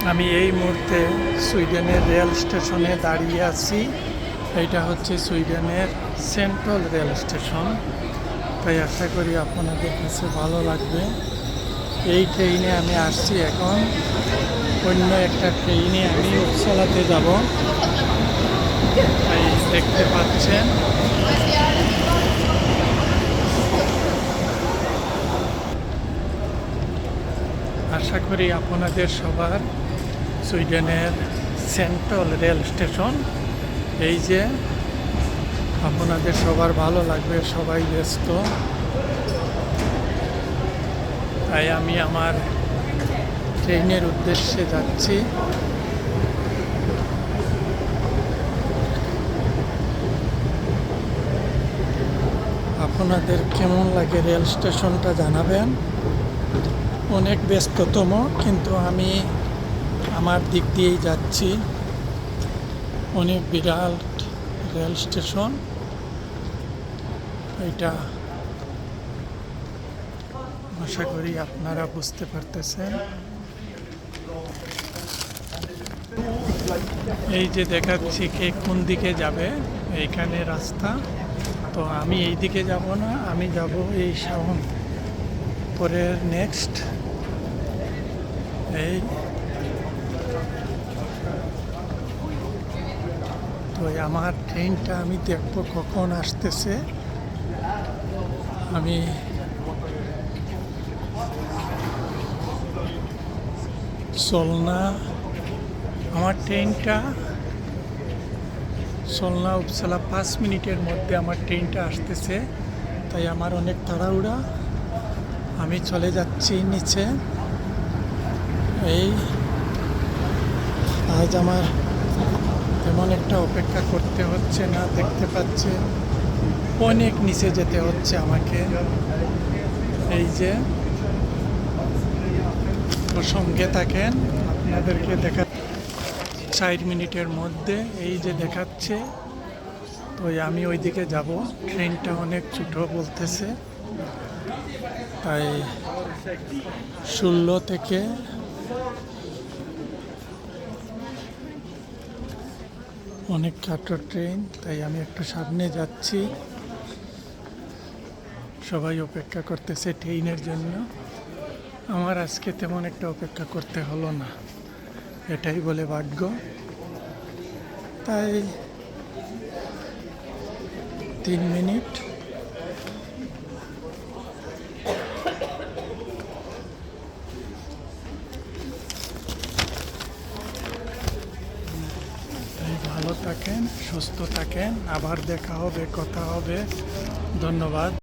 আমি এই মুহূর্তে সুইডেনের রেল স্টেশনে দাঁড়িয়ে আছি। এইটা হচ্ছে সুইডেনের সেন্ট্রাল রেল স্টেশন। তাই আশা করি আপনাদের কাছে ভালো লাগবে। এই ট্রেনে আমি আসছি এখন। অন্য একটা ট্রেনে আমি উপসালাতে যাব। তাই দেখতে পাচ্ছেন আশা করি আপনাদের সবার সুইডেনের সেন্ট্রাল রেল স্টেশন এই যে আপনাদের সবার ভালো লাগবে। সবাই ব্যস্ত, তাই আমি আমার ট্রেনের উদ্দেশ্যে যাচ্ছি। আপনাদের কেমন লাগে রেল স্টেশনটা জানাবেন। অনেক ব্যস্ততম, কিন্তু আমি আমার দিক দিয়েই যাচ্ছি। অনেক বিরাট রেল স্টেশন এটা। আশা করি আপনারা বুঝতে পারতেছেন। এই যে দেখাচ্ছি কে কোন দিকে যাবে, এইখানে রাস্তা। তো আমি এই দিকে যাব না, আমি যাব এই পরের নেক্সট। এই তো আমার ট্রেনটা আমি দেখবো কখন আসতেছে। আমি সোলনা, আমার ট্রেনটা সোলনা উপসালা 5 মিনিটের মধ্যে আমার ট্রেনটা আসতেছে। তাই আমার অনেক তাড়াহুড়া, আমি চলে যাচ্ছি নিচে। এই আজ আমার তেমন একটা অপেক্ষা করতে হচ্ছে না, দেখতে পাচ্ছে অনেক নিচে যেতে হচ্ছে আমাকে। এই যে তো সঙ্গে থাকেন, আপনাদেরকে দেখা 4 মিনিটের মধ্যে এই যে দেখাচ্ছে। তো আমি ওইদিকে যাব, ট্রেনটা অনেক ছোট বলতেছে। তাই 16 থেকে অনেক খাটো ট্রেন, তাই আমি একটু সামনে যাচ্ছি। সবাই অপেক্ষা করতেছে ট্রেনের জন্য। আমার আজকে তেমন একটা অপেক্ষা করতে হলো না, এটাই বলে ভাগ্য। তাই 3 মিনিট। ভালো থাকেন, সুস্থ থাকেন, আবার দেখা হবে, কথা হবে। ধন্যবাদ।